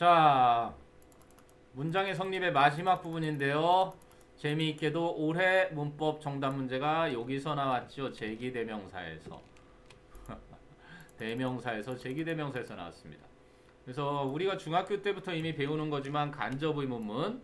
자, 문장의 성립의 마지막 부분인데요. 재미있게도 올해 문법 정답 문제가 여기서 나왔죠. 제기대명사에서. 대명사에서 제기대명사에서 나왔습니다. 그래서 우리가 중학교 때부터 이미 배우는 거지만 간접 의문문,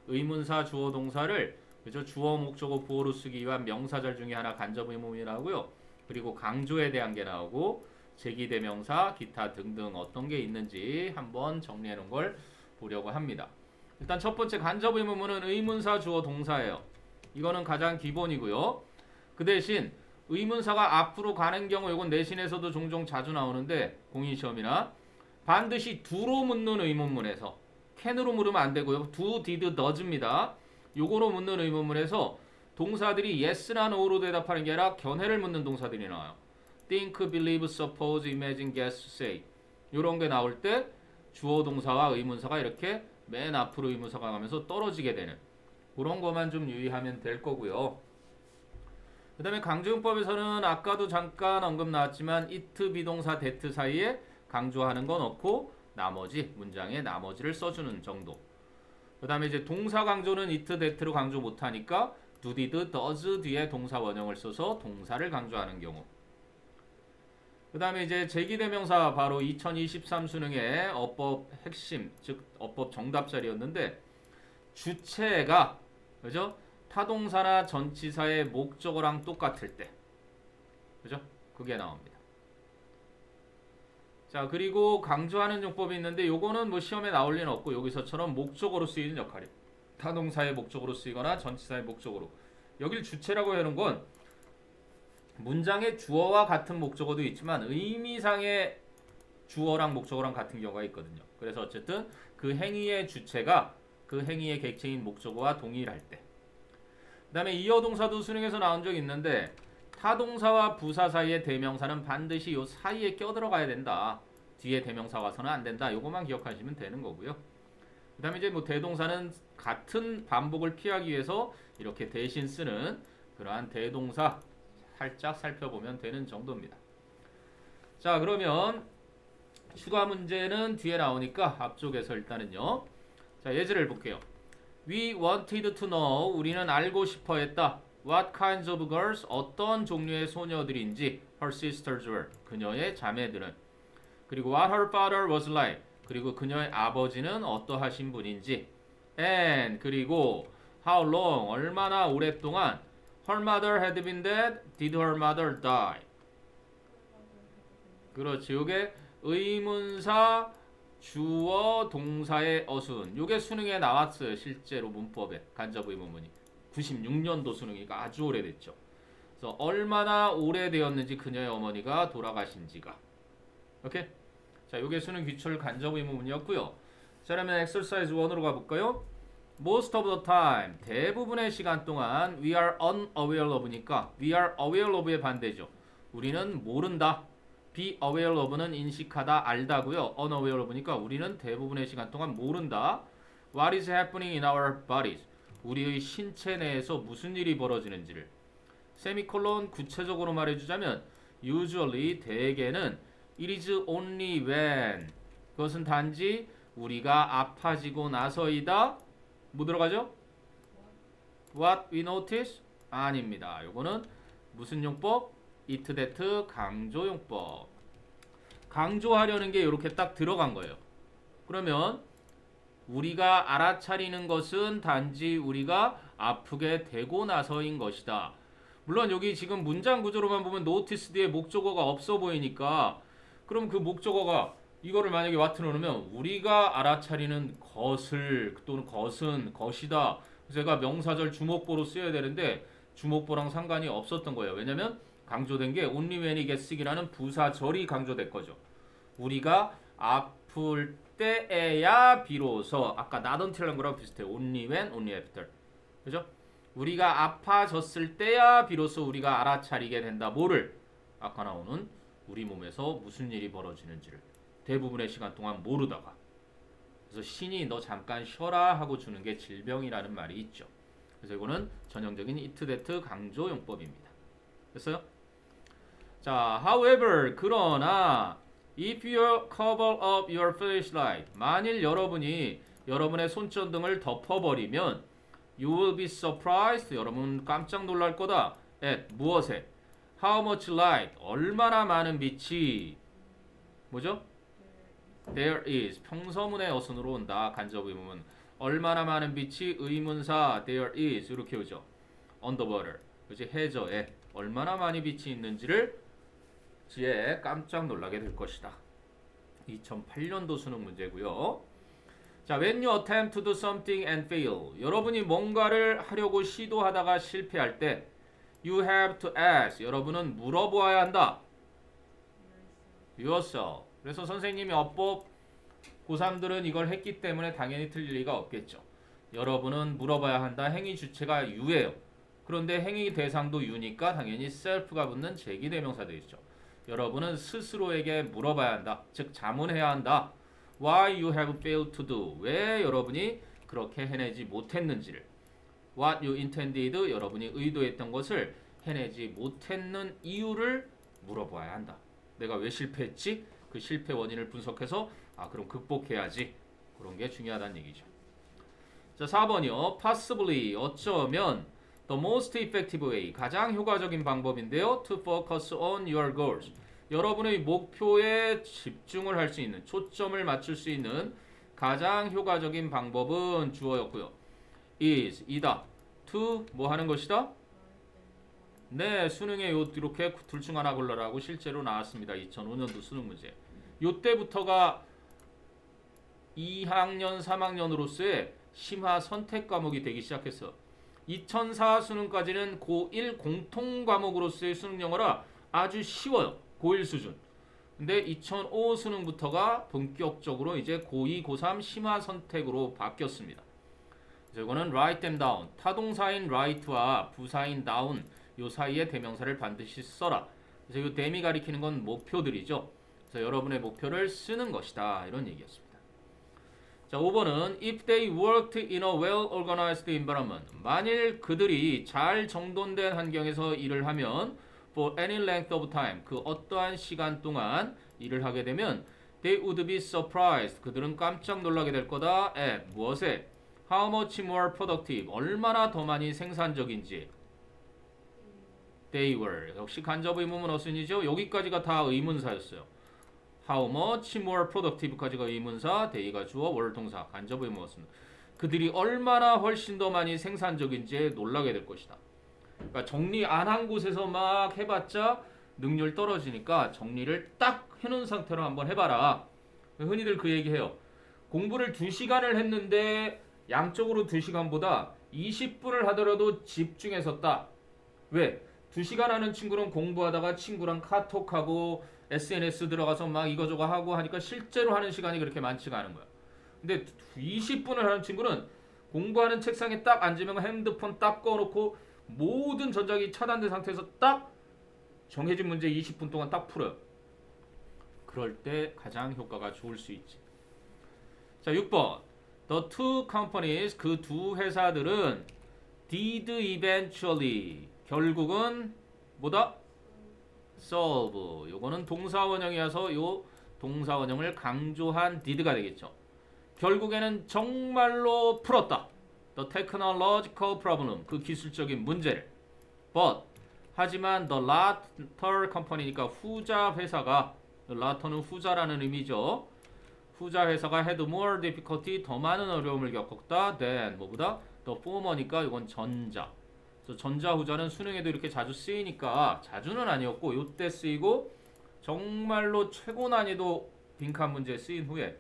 의문사 주어 동사를 그죠? 주어 목적어 보어로 쓰기 위한 명사절 중에 하나 간접 의문이라고요. 그리고 강조에 대한 게 나오고 제기대명사, 기타 등등 어떤 게 있는지 한번 정리해 놓은 걸 보려고 합니다. 일단 첫 번째 간접 의문문은 의문사 주어 동사예요. 이거는 가장 기본이고요. 그 대신 의문사가 앞으로 가는 경우 이건 내신에서도 종종 자주 나오는데 공인시험이나 반드시 do로 묻는 의문문에서 can으로 물으면 안 되고요. do, did, does입니다. 요거로 묻는 의문문에서 동사들이 yes나 no로 대답하는 게 아니라 견해를 묻는 동사들이 나와요. think, believe, suppose, imagine, guess, say 요런 게 나올 때 주어 동사와 의문사가 이렇게 맨 앞으로 의문사가 가면서 떨어지게 되는 그런 것만 좀 유의하면 될 거고요. 그 다음에 강조용법에서는 아까도 잠깐 언급 나왔지만 it 비동사 that 사이에 강조하는 건 없고 나머지 문장에 나머지를 써주는 정도. 그 다음에 이제 동사 강조는 it that로 강조 못하니까 do, did, does 뒤에 동사 원형을 써서 동사를 강조하는 경우. 그 다음에 이제 제기대명사 바로 2023 수능의 어법 핵심 즉 어법 정답 자리였는데 주체가 그죠? 타동사나 전치사의 목적어랑 똑같을 때 그죠? 그게 나옵니다. 자 그리고 강조하는 용법이 있는데 요거는 뭐 시험에 나올 리는 없고 여기서처럼 목적어로 쓰이는 역할이에요. 타동사의 목적어로 쓰이거나 전치사의 목적어로 여길 주체라고 하는 건 문장의 주어와 같은 목적어도 있지만 의미상의 주어랑 목적어랑 같은 경우가 있거든요. 그래서 어쨌든 그 행위의 주체가 그 행위의 객체인 목적어와 동일할 때. 그 다음에 이어 동사도 수능에서 나온 적 있는데 타동사와 부사 사이의 대명사는 반드시 요 사이에 껴들어가야 된다. 뒤에 대명사 와서는 안 된다. 요것만 기억하시면 되는 거고요. 그 다음에 이제 뭐 대동사는 같은 반복을 피하기 위해서 이렇게 대신 쓰는 그러한 대동사 살짝 살펴보면 되는 정도입니다. 자 그러면 추가 문제는 뒤에 나오니까 앞쪽에서 일단은요. 자 예제를 볼게요. We wanted to know 우리는 알고 싶어 했다. What kinds of girls 어떤 종류의 소녀들인지 her sisters were 그녀의 자매들은 그리고 what her father was like 그리고 그녀의 아버지는 어떠하신 분인지 and 그리고 how long 얼마나 오랫동안 her mother had been dead did her mother die 그렇지 요게 의문사 주어 동사의 어순 요게 수능에 나왔어요. 실제로 문법에 간접 의문문이 96년도 수능이니까 아주 오래됐죠. 그래서 얼마나 오래되었는지 그녀의 어머니가 돌아가신지가 오케이? 자 요게 수능 기출 간접 의문문이었고요. 자 그러면 exercise 1으로 가볼까요? Most of the time 대부분의 시간 동안 we are unaware of니까 we are aware of의 반대죠. 우리는 모른다. be aware of는 인식하다, 알다고요. unaware of니까 우리는 대부분의 시간 동안 모른다. What is happening in our bodies? 우리의 신체 내에서 무슨 일이 벌어지는지를. 세미콜론 구체적으로 말해주자면 usually 대개는 it is only when 그것은 단지 우리가 아파지고 나서이다. 뭐 들어가죠? What we notice? 아닙니다. 요거는 무슨 용법? it that 강조용법. 강조하려는 게 이렇게 딱 들어간 거예요. 그러면 우리가 알아차리는 것은 단지 우리가 아프게 되고 나서인 것이다. 물론 여기 지금 문장 구조로만 보면 notice 뒤에 목적어가 없어 보이니까 그럼 그 목적어가 이거를 만약에 what로 넣으면 우리가 알아차리는 것을 또는 것은 것이다. 그래서 제가 명사절 주목보로 쓰여야 되는데 주목보랑 상관이 없었던 거예요. 왜냐면 강조된 게 only when it gets sick이라는 부사절이 강조된 거죠. 우리가 아플 때에야 비로소 아까 not until이라는 거랑 비슷해요. only when, only after. 그죠? 우리가 아파졌을 때야 비로소 우리가 알아차리게 된다. 뭐를? 아까 나오는 우리 몸에서 무슨 일이 벌어지는지를 대부분의 시간 동안 모르다가 그래서 신이 너 잠깐 쉬어라 하고 주는 게 질병이라는 말이 있죠. 그래서 이거는 전형적인 it that 강조 용법입니다. 됐어요? 자, however 그러나 If you cover up your flashlight, 만일 여러분이 여러분의 손전등을 덮어버리면 you will be surprised. 여러분 깜짝 놀랄 거다. at 무엇에? How much light? 얼마나 많은 빛이 뭐죠? There is. 평서문의 어순으로 온다. 간접 의문문. 얼마나 많은 빛이 의문사 there is 이렇게 오죠. On the water. 그지 해저에 얼마나 많이 빛이 있는지를 지에 깜짝 놀라게 될 것이다. 2008년도 수능 문제고요. 자, when you attempt to do something and fail. 여러분이 뭔가를 하려고 시도하다가 실패할 때 you have to ask. 여러분은 물어보아야 한다. yourself. 그래서 선생님이 어법 고3들은 이걸 했기 때문에 당연히 틀릴 리가 없겠죠. 여러분은 물어봐야 한다. 행위 주체가 you예요. 그런데 행위 대상도 you니까 당연히 self가 붙는 제기대명사 되겠죠. 여러분은 스스로에게 물어봐야 한다. 즉 자문해야 한다. Why you have failed to do. 왜 여러분이 그렇게 해내지 못했는지를. What you intended. 여러분이 의도했던 것을 해내지 못했는 이유를 물어봐야 한다. 내가 왜 실패했지? 그 실패 원인을 분석해서 그럼 극복해야지. 그런 게 중요하다는 얘기죠. 자, 4번이요. Possibly. 어쩌면 the most effective way. 가장 효과적인 방법인데요. To focus on your goals. 여러분의 목표에 집중을 할 수 있는, 초점을 맞출 수 있는 가장 효과적인 방법은 주어였고요. is, 이다. to, 뭐 하는 것이다? 네, 수능에 이렇게 둘 중 하나 골라라고 실제로 나왔습니다. 2005년도 수능 문제. 요때부터가 2학년, 3학년으로서의 심화 선택 과목이 되기 시작했어. 2004 수능까지는 고1 공통 과목으로서의 수능 영어라 아주 쉬워요. 고1 수준. 근데 2005 수능부터가 본격적으로 이제 고2, 고3 심화 선택으로 바뀌었습니다. 그래서 이거는 write them down. 타동사인 write와 부사인 down 요 사이에 대명사를 반드시 써라. 그래서 이 them이 가리키는 건 목표들이죠. 그래서 여러분의 목표를 쓰는 것이다. 이런 얘기였습니다. 자, 5번은 if they worked in a well-organized environment. 만일 그들이 잘 정돈된 환경에서 일을 하면 for any length of time. 그 어떠한 시간 동안 일을 하게 되면 they would be surprised. 그들은 깜짝 놀라게 될 거다. at 무엇에? How much more productive. 얼마나 더 많이 생산적인지. They were. 역시 간접 의문문 어순이죠. 여기까지가 다 의문사였어요. How much more productive까지가 의문사, they가 주어, were 동사, 간접 의문 어순. 그들이 얼마나 훨씬 더 많이 생산적인지에 놀라게 될 것이다. 그러니까 정리 안 한 곳에서 막 해봤자 능률 떨어지니까 정리를 딱 해놓은 상태로 한번 해봐라. 흔히들 그 얘기해요. 공부를 2시간을 했는데 양쪽으로 2시간보다 20분을 하더라도 집중해서 따. 왜? 2시간 하는 친구는 공부하다가 친구랑 카톡하고 SNS 들어가서 막 이거저거 하고 하니까 실제로 하는 시간이 그렇게 많지가 않은 거야. 근데 20분을 하는 친구는 공부하는 책상에 딱 앉으면 핸드폰 딱 꺼놓고 모든 전자기 차단된 상태에서 딱 정해진 문제 20분 동안 딱 풀어요. 그럴 때 가장 효과가 좋을 수 있지. 자, 6번. The two companies, 그 두 회사들은 did eventually, 결국은 뭐다? solve. 요거는 동사원형이어서 요 동사원형을 강조한 did가 되겠죠. 결국에는 정말로 풀었다. The technological problem. 그 기술적인 문제를. But. 하지만 the latter company니까 후자 회사가, latter는 후자라는 의미죠. 후자 회사가 had more difficulty. 더 많은 어려움을 겪었다. than. 뭐보다? the former니까 이건 전자. 전자 후자는 수능에도 이렇게 자주 쓰이니까 자주는 아니었고 요때 쓰이고 정말로 최고 난이도 빈칸 문제에 쓰인 후에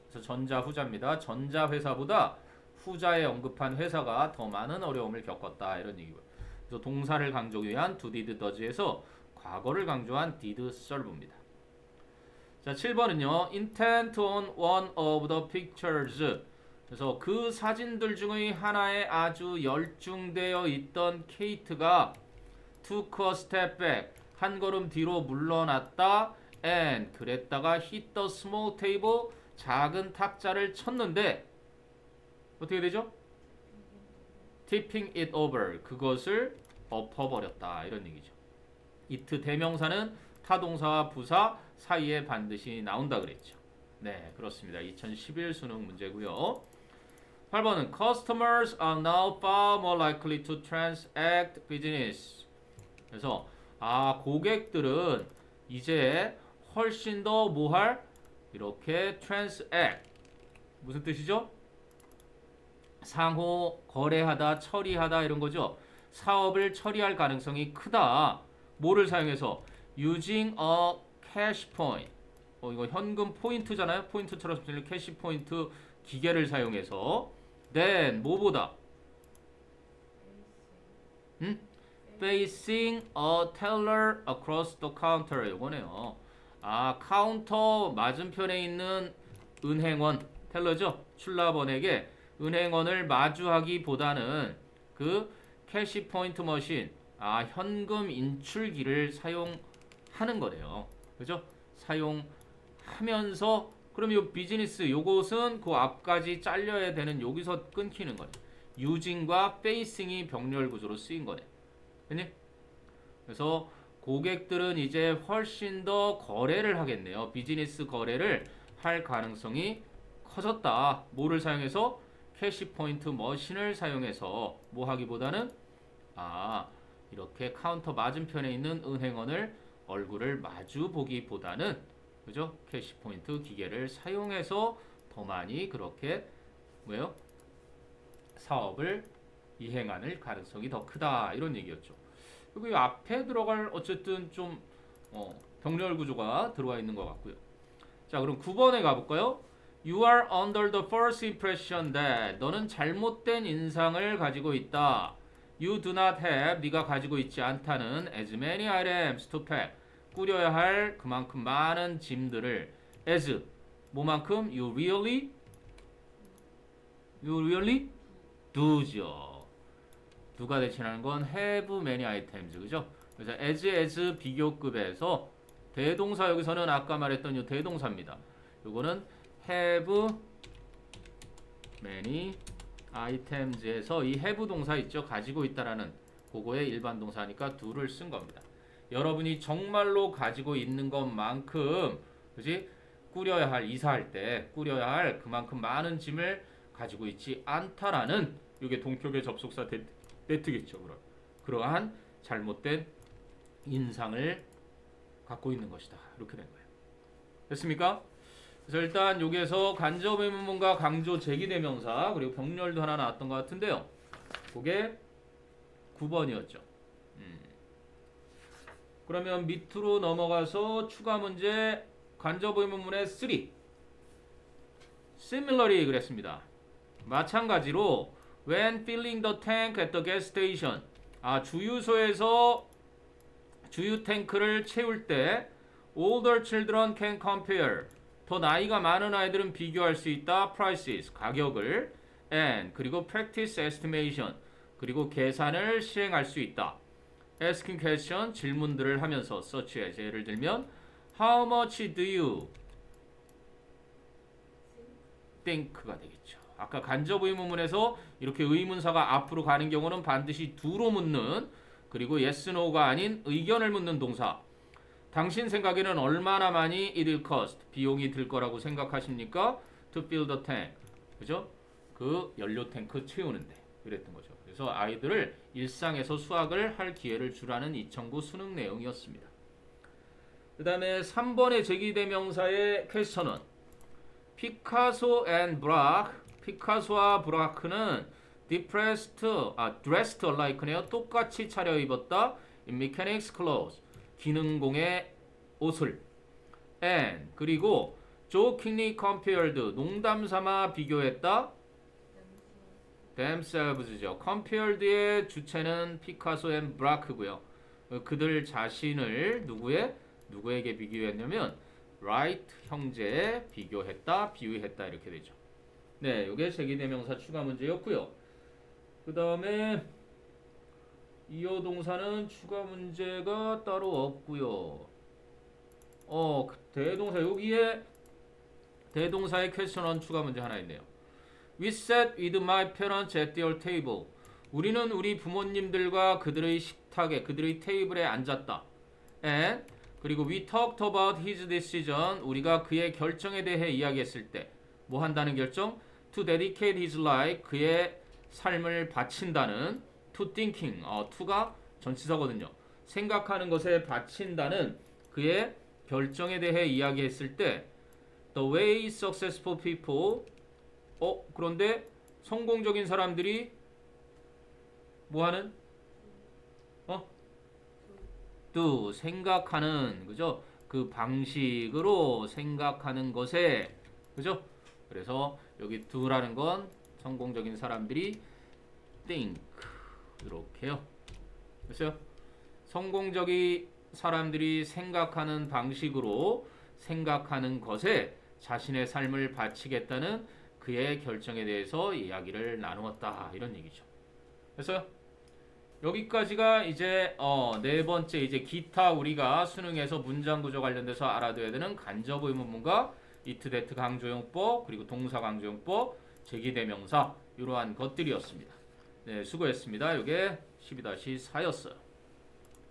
그래서 전자 후자입니다. 전자 회사보다 후자에 언급한 회사가 더 많은 어려움을 겪었다 이런 얘기고요. 그래서 동사를 강조하기 위한 do, did, does에서 과거를 강조한 did serve입니다. 자, 7번은요. intent on one of the pictures. 그래서 그 사진들 중의 하나에 아주 열중되어 있던 케이트가 took a step back, 한 걸음 뒤로 물러났다. and 그랬다가 hit the small table, 작은 탁자를 쳤는데 어떻게 되죠? tipping it over, 그것을 엎어버렸다 이런 얘기죠. it 대명사는 타동사와 부사, 사이에 반드시 나온다 그랬죠. 네, 그렇습니다. 2011 수능 문제고요. 8번은 Customers are now far more likely to transact business. 그래서 고객들은 이제 훨씬 더 뭐할 이렇게 transact 무슨 뜻이죠? 상호 거래하다, 처리하다 이런 거죠. 사업을 처리할 가능성이 크다. 뭐를 사용해서? Using a cash point. 이거 현금 포인트잖아요. 포인트처럼 쓰는 캐시 포인트 기계를 사용해서 then 뭐보다? Facing a teller across the counter. 이거네요. 카운터 맞은편에 있는 은행원, 텔러죠. 출납원에게 은행원을 마주하기보다는 그 캐시 포인트 머신, 현금 인출기를 사용하는 거래요. 그죠? 사용하면서 그럼 이 비즈니스 요것은 그 앞까지 잘려야 되는 여기서 끊기는 거예요. 유징과 페이싱이 병렬 구조로 쓰인 거예요. 그니? 그래서 고객들은 이제 훨씬 더 거래를 하겠네요. 비즈니스 거래를 할 가능성이 커졌다. 뭐를 사용해서? 캐시 포인트 머신을 사용해서 뭐 하기보다는 이렇게 카운터 맞은편에 있는 은행원을 얼굴을 마주 보기보다는 그죠? 캐시 포인트 기계를 사용해서 더 많이 그렇게 뭐예요? 사업을 이행하는 가능성이 더 크다. 이런 얘기였죠. 그리고 이 앞에 들어갈 어쨌든 좀 병렬 구조가 들어와 있는 것 같고요. 자, 그럼 9번에 가볼까요? You are under the false impression that 너는 잘못된 인상을 가지고 있다. You do not have 네가 가지고 있지 않다는 as many items to pack 꾸려야 할 그만큼 많은 짐들을 as 뭐만큼 you really do죠. 누가 대신하는 건 have many items 그죠? 그래서 as 비교급에서 대동사 여기서는 아까 말했던 이 대동사입니다. 요거는 have many items에서 이 have 동사 있죠? 가지고 있다라는 그거의 일반 동사니까 do를 쓴 겁니다. 여러분이 정말로 가지고 있는 것만큼 그지? 꾸려야 할 이사할 때 꾸려야 할 그만큼 많은 짐을 가지고 있지 않다라는 이게 동격의 접속사 that겠죠. 그러한 잘못된 인상을 갖고 있는 것이다. 이렇게 된 거예요. 됐습니까? 그래서 일단 여기에서 간접 의문문과 강조 제기대명사 그리고 병렬도 하나 나왔던 것 같은데요. 그게 9번이었죠. 그러면 밑으로 넘어가서 추가 문제 간접 의문문의 3 Similarly 그랬습니다. 마찬가지로 When filling the tank at the gas station 주유소에서 주유 탱크를 채울 때 older children can compare 더 나이가 많은 아이들은 비교할 수 있다. prices 가격을 and 그리고 practice estimation 그리고 계산을 시행할 수 있다. asking question 질문들을 하면서 such as 예를 들면 how much do you think가 되겠죠. 아까 간접 의문문에서 이렇게 의문사가 앞으로 가는 경우는 반드시 do로 묻는 그리고 yes, no가 아닌 의견을 묻는 동사. 당신 생각에는 얼마나 많이 it will cost 비용이 들 거라고 생각하십니까? to fill the tank 그죠? 그 연료 탱크 채우는데 그랬던 거죠. 그래서 아이들을 일상에서 수학을 할 기회를 주라는 2009 수능 내용이었습니다. 그 다음에 3번의 제기대명사의 퀘스천은 피카소 and 브락 피카소와 브라크는 dressed alike네요. 똑같이 차려입었다. in mechanics clothes 기능공의 옷을 and 그리고 jokingly compared 농담삼아 비교했다. themselves죠. compared의 주체는 피카소 and 브라크고요. 그들 자신을 누구에게 비교했냐면 Wright 형제에 비교했다, 비유했다 이렇게 되죠. 네, 이게 제기대명사 추가 문제였고요. 그 다음에 이어 동사는 추가 문제가 따로 없고요. 대동사 여기에 대동사의 퀘스천 추가 문제 하나 있네요. We sat with my parents at their table. 우리는 우리 부모님들과 그들의 식탁에 그들의 테이블에 앉았다. And 그리고 we talked about his decision. 우리가 그의 결정에 대해 이야기했을 때 뭐 한다는 결정? To dedicate his life. 그의 삶을 바친다는 to thinking. to가 전치사거든요. 생각하는 것에 바친다는 그의 결정에 대해 이야기했을 때 the way successful people. 그런데 성공적인 사람들이 뭐하는? do 생각하는, 그죠? 그 방식으로 생각하는 것에, 그죠? 그래서 여기 do라는 건 성공적인 사람들이 think 이렇게요. 됐어요? 성공적인 사람들이 생각하는 방식으로 생각하는 것에 자신의 삶을 바치겠다는 그의 결정에 대해서 이야기를 나누었다 이런 얘기죠. 됐어요? 여기까지가 이제 네 번째 이제 기타 우리가 수능에서 문장 구조 관련돼서 알아둬야 되는 간접 의문문과 이트 대트 강조용법 그리고 동사 강조용법 제기대명사 이러한 것들이었습니다. 네, 수고했습니다. 이게 12-4였어요.